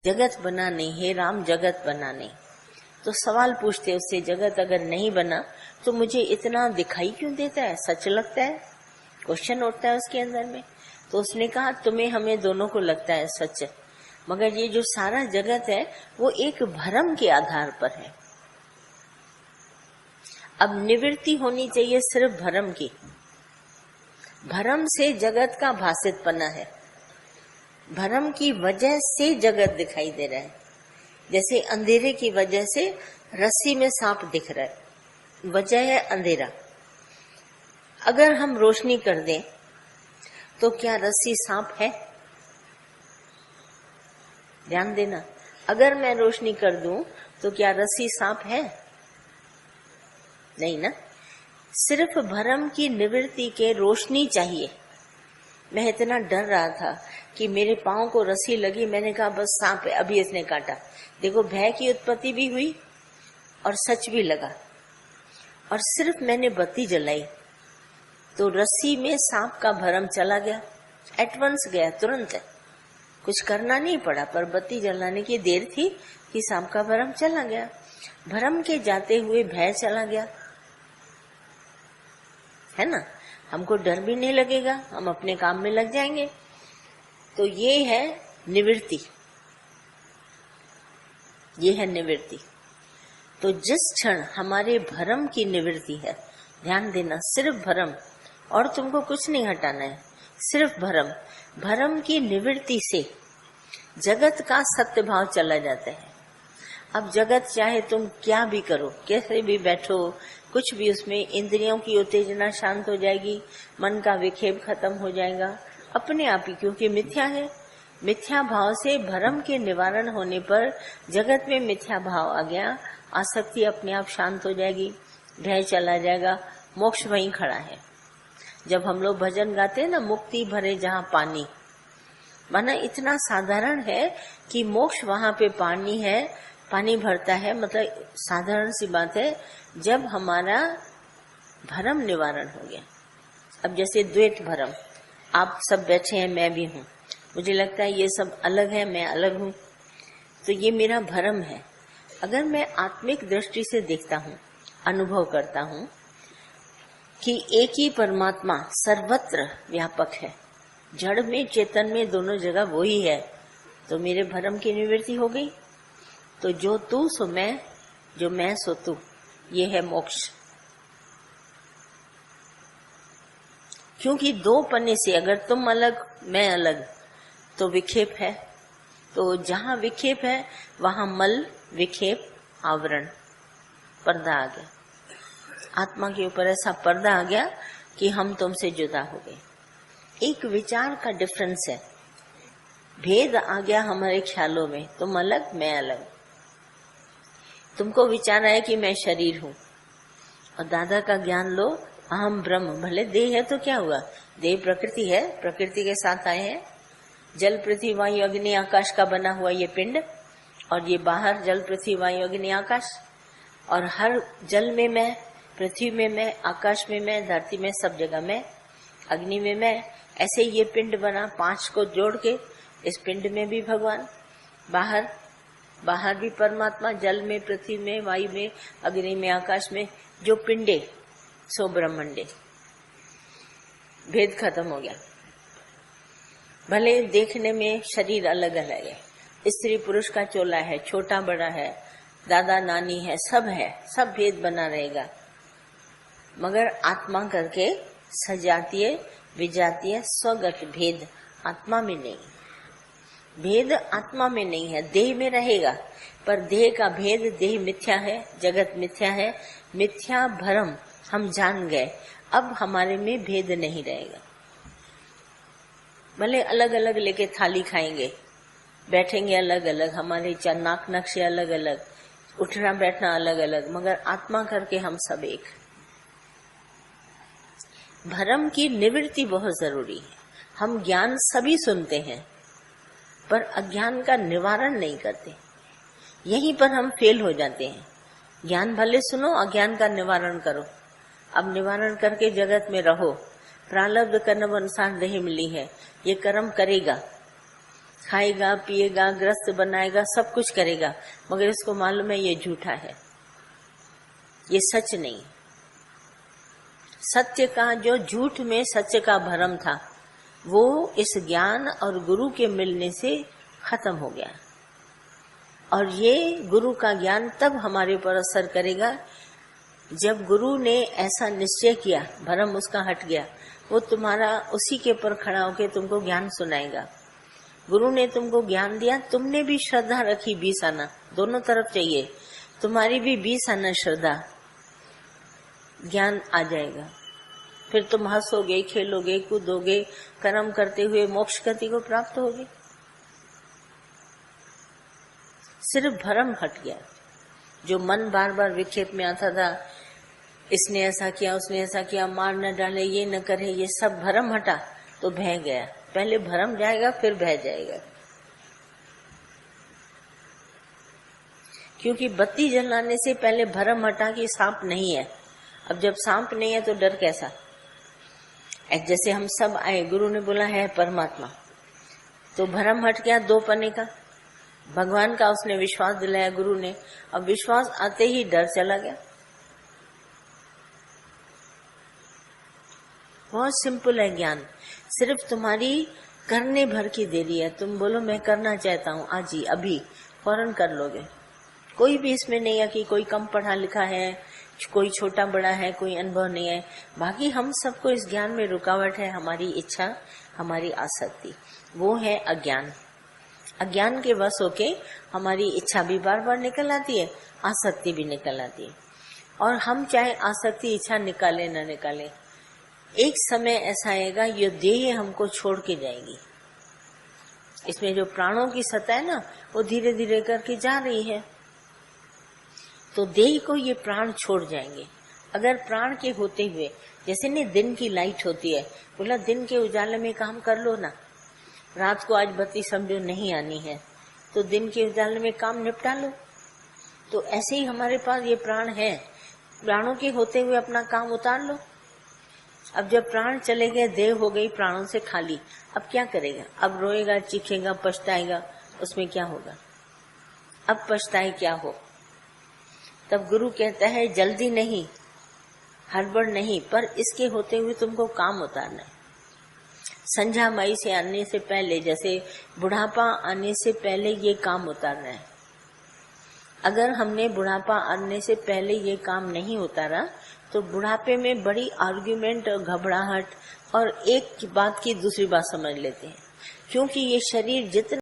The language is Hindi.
जगत बना नहीं, हे राम जगत बना नहीं। तो सवाल पूछते उससे, जगत अगर नहीं बना तो मुझे इतना दिखाई क्यों देता है, सच लगता है? क्वेश्चन उठता है उसके अंदर में। तो उसने कहा तुम्हें हमें दोनों को लगता है सच, मगर ये जो सारा जगत है वो एक भ्रम के आधार पर है। अब निवृत्ति होनी चाहिए सिर्फ भ्रम की। भ्रम से जगत का भासितपना है, भ्रम की वजह से जगत दिखाई दे रहा है। जैसे अंधेरे की वजह से रस्सी में सांप दिख रहा है, वजह है अंधेरा। अगर हम रोशनी कर दें तो क्या रस्सी सांप है? ध्यान देना, अगर मैं रोशनी कर दूं तो क्या रस्सी सांप है? नहीं ना। सिर्फ भ्रम की निवृत्ति के रोशनी चाहिए। मैं इतना डर रहा था कि मेरे पांव को रस्सी लगी, मैंने कहा बस सांप है, अभी इसने काटा। देखो, भय की उत्पत्ति भी हुई और सच भी लगा। और सिर्फ मैंने बत्ती जलाई तो रस्सी में सांप का भ्रम चला गया, एटवंस गया, तुरंत है। कुछ करना नहीं पड़ा, पर बत्ती जलाने की देर थी कि सांप का भ्रम चला गया। भ्रम के जाते हुए भय चला गया, है ना। हमको डर भी नहीं लगेगा, हम अपने काम में लग जाएंगे। तो ये है निवृत्ति, ये है निवृत्ति। तो जिस क्षण हमारे भ्रम की निवृत्ति है, ध्यान देना, सिर्फ भ्रम, और तुमको कुछ नहीं हटाना है, सिर्फ भ्रम। भ्रम की निवृत्ति से जगत का सत्य भाव चला जाता है। अब जगत चाहे तुम क्या भी करो, कैसे भी बैठो, कुछ भी, उसमें इंद्रियों की उत्तेजना शांत हो जाएगी, मन का विक्षेप खत्म हो जाएगा अपने आप ही, क्योंकि मिथ्या है। मिथ्या भाव से भ्रम के निवारण होने पर जगत में मिथ्या भाव आ गया, आसक्ति अपने आप शांत हो जाएगी, भय चला जाएगा, मोक्ष वहीं खड़ा है। जब हम लोग भजन गाते हैं ना, मुक्ति भरे जहाँ पानी, माना इतना साधारण है कि मोक्ष वहां पे पानी है, पानी भरता है, मतलब साधारण सी बात है। जब हमारा भ्रम निवारण हो गया, अब जैसे द्वैत भ्रम, आप सब बैठे हैं, मैं भी हूँ, मुझे लगता है ये सब अलग है, मैं अलग हूँ, तो ये मेरा भ्रम है। अगर मैं आत्मिक दृष्टि से देखता हूँ, अनुभव करता हूँ कि एक ही परमात्मा सर्वत्र व्यापक है, जड़ में चेतन में दोनों जगह वो ही है, तो मेरे भ्रम की निवृत्ति हो गई। तो जो तू सो मैं, जो मैं सो तू, ये है मोक्ष। क्योंकि दो पन्ने से अगर तुम अलग मैं अलग तो विक्षेप है, तो जहां विक्षेप है वहां मल, विक्षेप, आवरण, पर्दा आ गया। आत्मा के ऊपर ऐसा पर्दा आ गया कि हम तुमसे जुदा हो गए। एक विचार का डिफरेंस है, भेद आ गया हमारे ख्यालों में, तुम अलग मैं अलग। तुमको विचार आया कि मैं शरीर हूँ, और दादा का ज्ञान लो, अहम ब्रह्म। भले देह है तो क्या हुआ, देह प्रकृति है, प्रकृति के साथ आए हैं। जल पृथ्वी वायु अग्नि आकाश का बना हुआ ये पिंड, और ये बाहर जल पृथ्वी वायु अग्नि आकाश, और हर जल में मैं, पृथ्वी में मैं, आकाश में मैं, धरती में, सब जगह मैं, अग्नि में मैं। ऐसे ये पिंड बना, 5 को जोड़ के इस पिंड में भी भगवान, बाहर बाहर भी परमात्मा, जल में, पृथ्वी में, वायु में, अग्नि में, आकाश में, जो पिंडे सो ब्रह्मंडे। भेद खत्म हो गया। भले देखने में शरीर अलग अलग है, स्त्री पुरुष का चोला है, छोटा बड़ा है, दादा नानी है, सब है, सब भेद बना रहेगा, मगर आत्मा करके सजातीय विजातीय स्वगत भेद आत्मा में नहीं। भेद आत्मा में नहीं है, देह में रहेगा, पर देह का भेद, देह मिथ्या है, जगत मिथ्या है, मिथ्या भ्रम हम जान गए, अब हमारे में भेद नहीं रहेगा। भले अलग अलग लेके थाली खाएंगे, बैठेंगे अलग अलग, हमारे नाक नक्शे अलग अलग, उठना बैठना अलग अलग, मगर आत्मा करके हम सब एक। भ्रम की निवृत्ति बहुत जरूरी है। हम ज्ञान सभी सुनते हैं पर अज्ञान का निवारण नहीं करते, यहीं पर हम फेल हो जाते हैं। ज्ञान भले सुनो, अज्ञान का निवारण करो। अब निवारण करके जगत में रहो, प्रारब्ध कर्म अनुसार देह मिली है, ये कर्म करेगा। खाएगा, पिएगा, ग्रस्त बनाएगा, सब कुछ करेगा, मगर इसको मालूम है ये झूठा है, ये सच नहीं। सत्य का जो झूठ में सत्य का भ्रम था वो इस ज्ञान और गुरु के मिलने से खत्म हो गया। और ये गुरु का ज्ञान तब हमारे पर असर करेगा जब गुरु ने ऐसा निश्चय किया, भ्रम उसका हट गया, वो तुम्हारा उसी के पर खड़ा होकर तुमको ज्ञान सुनाएगा। गुरु ने तुमको ज्ञान दिया, तुमने भी श्रद्धा रखी 20 आना, दोनों तरफ चाहिए, तुम्हारी भी 20 आना श्रद्धा, ज्ञान आ जाएगा। फिर तुम हंसोगे, खेलोगे, कूदोगे, कर्म करते हुए मोक्ष गति को प्राप्त होगे। सिर्फ भ्रम हट गया। जो मन बार बार विक्षेप में आता था, इसने ऐसा किया, उसने ऐसा किया, मार न डाले, ये न करे, ये सब भ्रम हटा तो भय गया। पहले भ्रम जाएगा फिर भय जाएगा। क्योंकि बत्ती जलाने से पहले भ्रम हटा कि सांप नहीं है। अब जब सांप नहीं है तो डर कैसा? जैसे हम सब आए, गुरु ने बोला है परमात्मा, तो भ्रम हट गया 2 पन्ने का। भगवान का उसने विश्वास दिलाया गुरु ने, अब विश्वास आते ही डर चला गया। बहुत सिंपल है ज्ञान, सिर्फ तुम्हारी करने भर की देरी है। तुम बोलो मैं करना चाहता हूँ आज ही, अभी, फौरन कर लोगे। कोई भी इसमें नहीं है कि कोई कम पढ़ा लिखा है, कोई छोटा बड़ा है, कोई अनुभव नहीं है। बाकी हम सबको इस ज्ञान में रुकावट है हमारी इच्छा, हमारी आसक्ति, वो है अज्ञान। अज्ञान के वश होके हमारी इच्छा भी बार बार निकल आती है, आसक्ति भी निकल आती है। और हम चाहे आसक्ति इच्छा निकाले न निकाले, एक समय ऐसा आएगा ये देह हमको छोड़ के जाएगी। इसमें जो प्राणों की सत्ता है ना, वो धीरे धीरे करके जा रही है, तो देह को ये प्राण छोड़ जाएंगे। अगर प्राण के होते हुए, जैसे नहीं दिन की लाइट होती है, बोला दिन के उजाले में काम कर लो ना, रात को आज बत्ती समझो नहीं आनी है तो दिन के उजाले में काम निपटा लो। तो ऐसे ही हमारे पास ये प्राण है, प्राणों के होते हुए अपना काम उतार लो। अब जब प्राण चले गए, देह हो गई प्राणों से खाली, अब क्या करेगा? अब रोएगा, चीखेगा, पछताएगा, उसमें क्या होगा? अब पछताए क्या हो? तब गुरु कहता है जल्दी नहीं, हड़बड़ नहीं, पर इसके होते हुए तुमको काम उतारना है। संझा मई से आने से पहले, जैसे बुढ़ापा आने से पहले ये काम उतारना है। अगर हमने बुढ़ापा आने से पहले ये काम नहीं उतारा तो बुढ़ापे में बड़ी आर्ग्यूमेंट और घबराहट और एक बात की दूसरी बात समझ लेते हैं, क्योंकि ये शरीर जितना